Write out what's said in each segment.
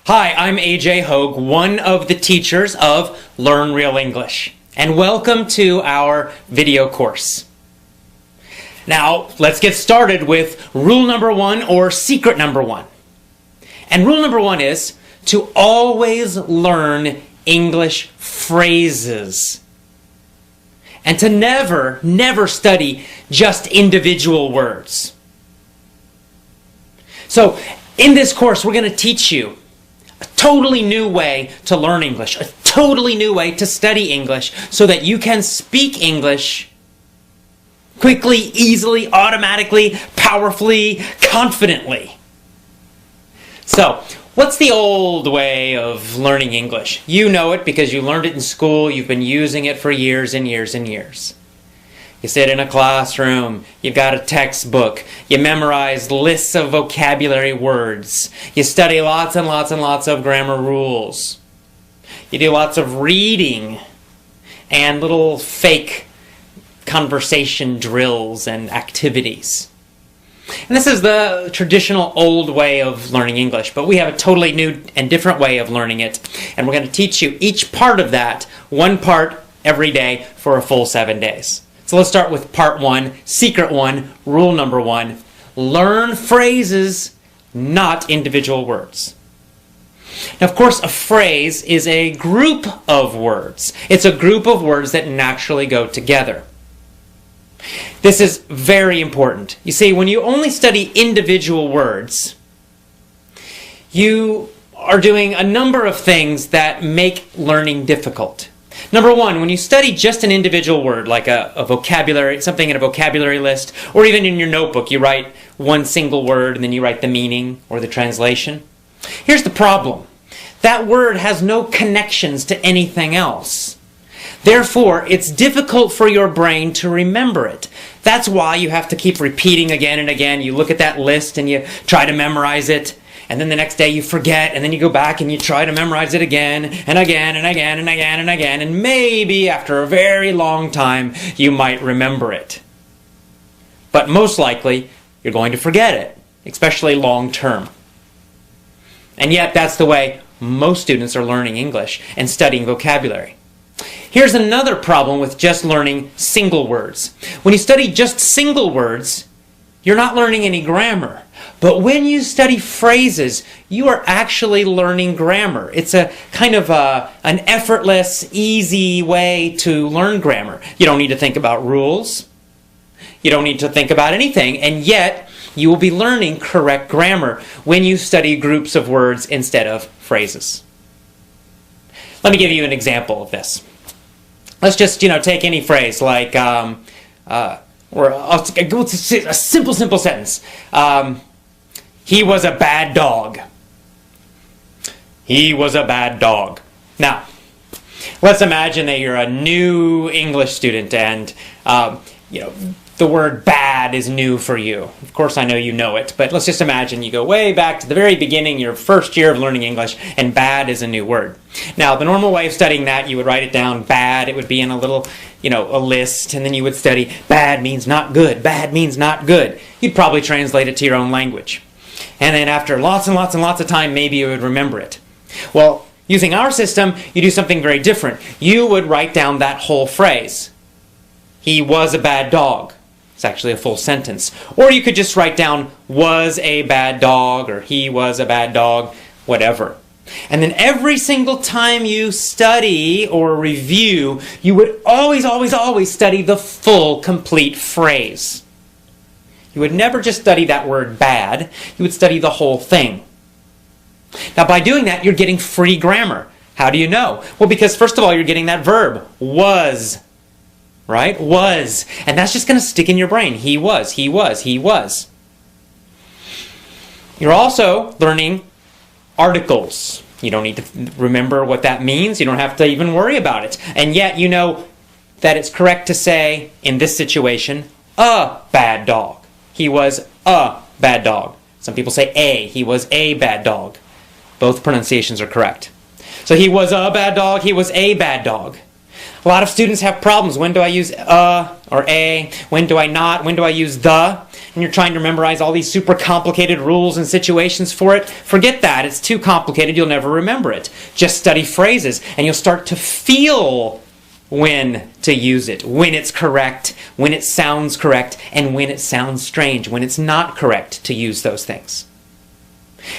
Hi, I'm AJ Hogue, one of the teachers of Learn Real English, and welcome to our video course. Now, let's get started with rule number one, or secret number one. And rule number one is to always learn English phrases. And to never study just individual words. So, in this course, we're going to teach you a totally new way to learn English, a totally new way to study English so that you can speak English quickly, easily, automatically, powerfully, confidently. So, what's the old way of learning English? You know it because you learned it in school, you've been using it for years and years and years. You sit in a classroom, you've got a textbook, you memorize lists of vocabulary words, you study lots and lots and lots of grammar rules. You do lots of reading and little fake conversation drills and activities. And this is the traditional old way of learning English, but we have a totally new and different way of learning it. And we're going to teach you each part of that, one part every day for a full 7 days. So let's start with part one, secret one, rule number one. Learn phrases, not individual words. Now, of course, a phrase is a group of words. It's a group of words that naturally go together. This is very important. You see, when you only study individual words, you are doing a number of things that make learning difficult. Number one, when you study just an individual word, like a vocabulary, something in a vocabulary list, or even in your notebook, you write one single word and then you write the meaning or the translation. Here's the problem. That word has no connections to anything else. Therefore, it's difficult for your brain to remember it. That's why you have to keep repeating again and again. You look at that list and you try to memorize it. And then the next day you forget, and then you go back and you try to memorize it again, and again, and again, and again, and again, and maybe after a very long time, you might remember it. But most likely, you're going to forget it, especially long term. And yet, that's the way most students are learning English and studying vocabulary. Here's another problem with just learning single words. When you study just single words, you're not learning any grammar. But when you study phrases, you are actually learning grammar. It's a kind of an effortless, easy way to learn grammar. You don't need to think about rules. You don't need to think about anything. And yet, you will be learning correct grammar when you study groups of words instead of phrases. Let me give you an example of this. Let's just, take any phrase like, or I'll go to a simple sentence. He was a bad dog. He was a bad dog. Now, let's imagine that you're a new English student and, the word bad is new for you. Of course, I know you know it, but let's just imagine you go way back to the very beginning, your first year of learning English, and bad is a new word. Now, the normal way of studying that, you would write it down, bad, it would be in a little, a list, and then you would study, bad means not good, bad means not good. You'd probably translate it to your own language. And then after lots and lots and lots of time, maybe you would remember it. Well, using our system, you do something very different. You would write down that whole phrase. He was a bad dog. It's actually a full sentence. Or you could just write down, was a bad dog, or he was a bad dog, whatever. And then every single time you study or review, you would always study the full, complete phrase. You would never just study that word bad. You would study the whole thing. Now, by doing that, you're getting free grammar. How do you know? Well, because first of all, you're getting that verb, was. Right? Was. And that's just going to stick in your brain. He was, he was, he was. You're also learning articles. You don't need to remember what that means. You don't have to even worry about it. And yet you know that it's correct to say, in this situation, a bad dog. He was a bad dog. Some people say a. He was a bad dog. Both pronunciations are correct. So he was a bad dog. He was a bad dog. A lot of students have problems. When do I use or a? When do I not? When do I use the? And you're trying to memorize all these super complicated rules and situations for it. Forget that. It's too complicated. You'll never remember it. Just study phrases and you'll start to feel when to use it, when it's correct, when it sounds correct, and when it sounds strange, when it's not correct to use those things.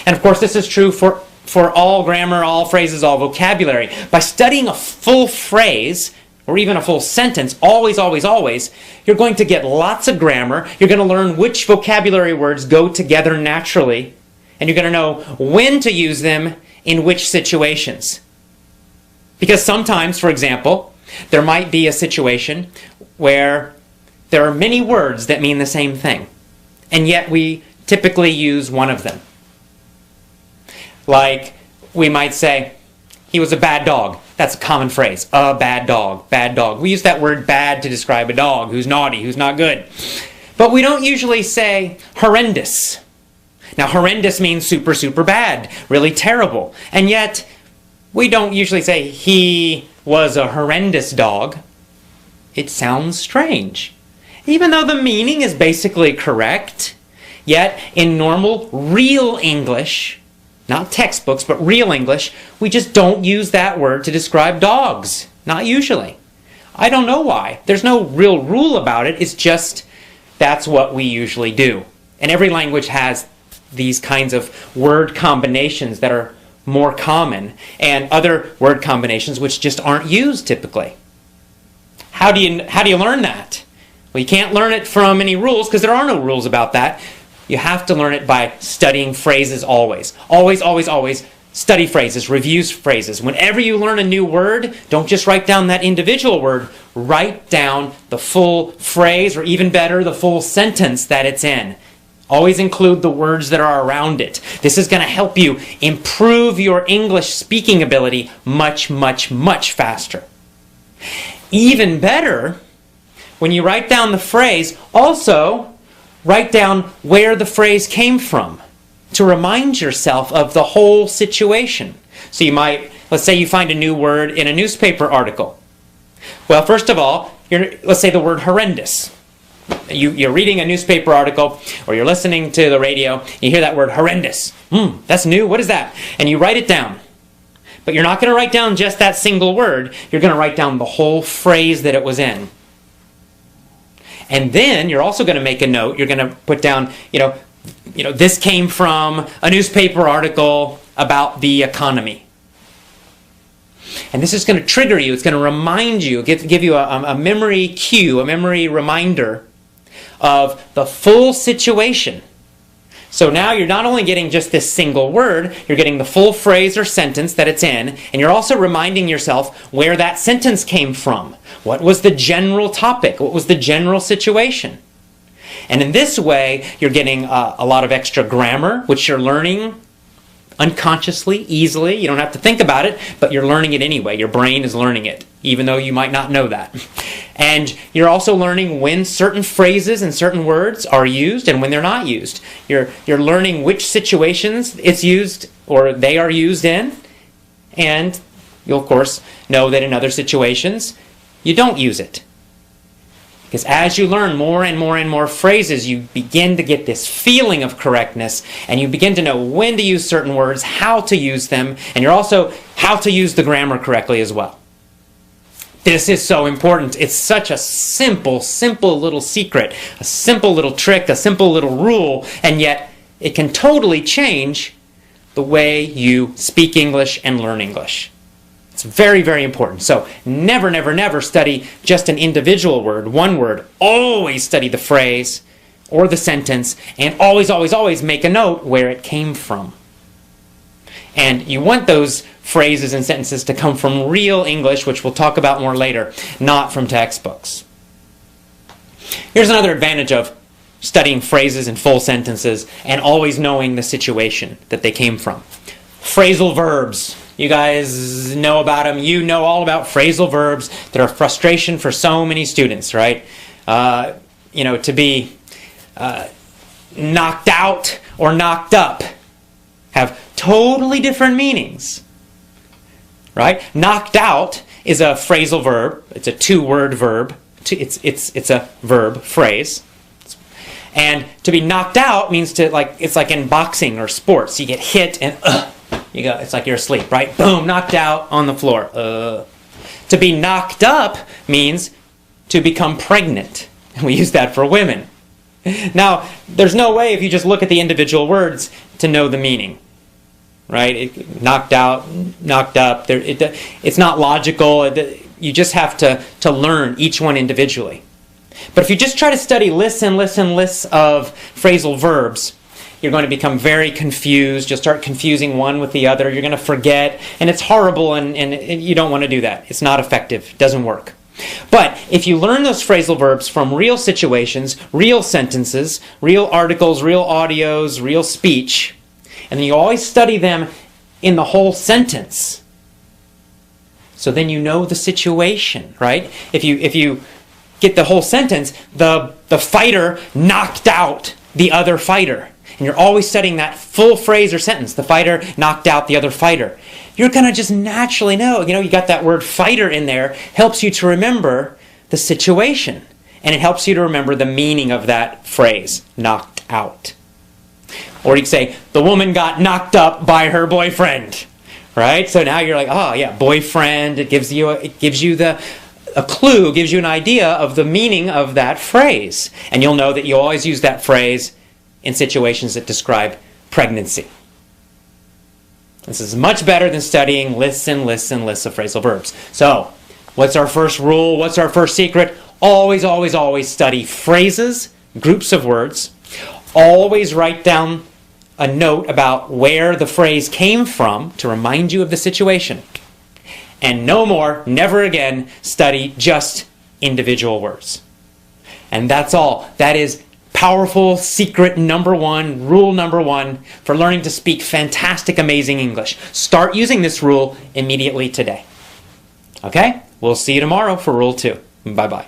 And of course, this is true for all grammar, all phrases, all vocabulary. By studying a full phrase, or even a full sentence, always, always, always, you're going to get lots of grammar. You're going to learn which vocabulary words go together naturally, and you're going to know when to use them in which situations. Because sometimes, for example, there might be a situation where there are many words that mean the same thing, and yet we typically use one of them. Like, we might say, he was a bad dog. That's a common phrase. A bad dog, bad dog. We use that word bad to describe a dog who's naughty, who's not good. But we don't usually say horrendous. Now, horrendous means super, super bad, really terrible. And yet, we don't usually say he was a horrendous dog. It sounds strange. Even though the meaning is basically correct, yet in normal, real English, not textbooks, but real English, we just don't use that word to describe dogs. Not usually. I don't know why. There's no real rule about it. It's just that's what we usually do. And every language has these kinds of word combinations that are more common, and other word combinations which just aren't used typically. How do you learn that? Well, you can't learn it from any rules because there are no rules about that. You have to learn it by studying phrases always. Always, always, always study phrases, review phrases. Whenever you learn a new word, don't just write down that individual word. Write down the full phrase, or even better, the full sentence that it's in. Always include the words that are around it. This is going to help you improve your English speaking ability much, much, much faster. Even better, when you write down the phrase, also write down where the phrase came from to remind yourself of the whole situation. So you might, let's say you find a new word in a newspaper article. Well, first of all, let's say the word horrendous. You're reading a newspaper article, or you're listening to the radio, you hear that word horrendous. That's new, what is that? And you write it down. But you're not going to write down just that single word, you're going to write down the whole phrase that it was in. And then you're also going to make a note, you're going to put down, this came from a newspaper article about the economy. And this is going to trigger you, it's going to remind you, give you a memory cue, a memory reminder of the full situation. So now you're not only getting just this single word, you're getting the full phrase or sentence that it's in, and you're also reminding yourself where that sentence came from. What was the general topic? What was the general situation? And in this way, you're getting a lot of extra grammar, which you're learning unconsciously, easily. You don't have to think about it, but you're learning it anyway. Your brain is learning it, even though you might not know that. And you're also learning when certain phrases and certain words are used and when they're not used. You're learning which situations it's used or they are used in, and you'll of course know that in other situations you don't use it. Because as you learn more and more and more phrases, you begin to get this feeling of correctness, and you begin to know when to use certain words, how to use them, and you're also how to use the grammar correctly as well. This is so important. It's such a simple, simple little secret, a simple little trick, a simple little rule, and yet it can totally change the way you speak English and learn English. It's very, very important. So never, never, never study just an individual word, one word. Always study the phrase or the sentence, and always, always, always make a note where it came from. And you want those phrases and sentences to come from real English, which we'll talk about more later, not from textbooks. Here's another advantage of studying phrases and full sentences and always knowing the situation that they came from. Phrasal verbs. You guys know about them. You know all about phrasal verbs that are a frustration for so many students, right? To be knocked out or knocked up have totally different meanings, right? Knocked out is a phrasal verb. It's a two-word verb. It's a verb phrase. And to be knocked out means to, like, it's like in boxing or sports. You get hit and you go. It's like you're asleep, right? Boom, knocked out on the floor. To be knocked up means to become pregnant. We use that for women. Now, there's no way if you just look at the individual words to know the meaning, right? Knocked out, knocked up. It's not logical. You just have to learn each one individually. But if you just try to study lists and lists and lists of phrasal verbs, you're going to become very confused. You'll start confusing one with the other. You're going to forget, and it's horrible, and you don't want to do that. It's not effective. It doesn't work. But if you learn those phrasal verbs from real situations, real sentences, real articles, real audios, real speech, and then you always study them in the whole sentence, so then you know the situation, right? If you get the whole sentence, the fighter knocked out the other fighter. And you're always studying that full phrase or sentence. The fighter knocked out the other fighter. You're going to just naturally know. You got that word fighter in there. Helps you to remember the situation. And it helps you to remember the meaning of that phrase, knocked out. Or you could say, the woman got knocked up by her boyfriend. Right? So now you're like, oh yeah, boyfriend. It gives you a clue, gives you an idea of the meaning of that phrase. And you'll know that you always use that phrase in situations that describe pregnancy. This is much better than studying lists and lists and lists of phrasal verbs. So, what's our first rule? What's our first secret? Always, always, always study phrases, groups of words. Always write down a note about where the phrase came from to remind you of the situation. And no more, never again, study just individual words. And that's all. That is powerful secret number one, rule number one for learning to speak fantastic, amazing English. Start using this rule immediately today. Okay? We'll see you tomorrow for rule 2. Bye-bye.